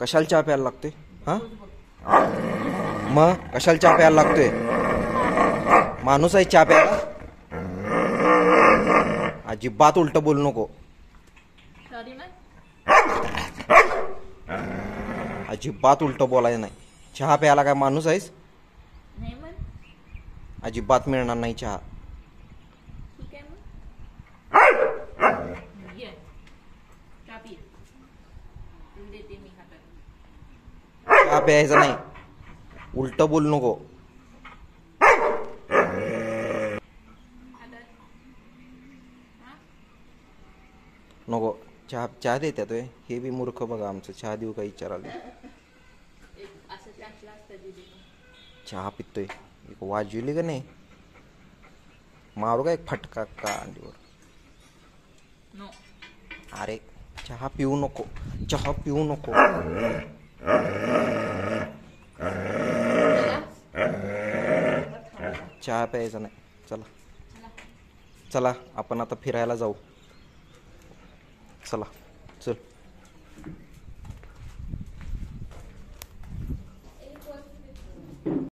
कशाला चहा प्यायला लागतोय? हा मग कशाला चहा प्यायला लागतोय? माणूस आहे चहा प्यायला? अजिबात उलट बोलू नको. अजिबात उलट बोलायचं नाही. चहा प्यायला काय माणूस आहेस? अजिबात मिळणार नाही चहा. चहा प्यायचा नाही. उलट बोलू नको. नको. चहा चहा देतात होय. हे बी मूर्ख बघा आमचं. चहा देऊ का विचाराले. चहा पितोय. एक वाजविली का नाही मारू का एक फटका का अंडीवर. अरे चहा पिऊ नको. चहा पिऊ नको. चहा प्यायचा नाही. चला चला आपण आता फिरायला जाऊ. चला चल.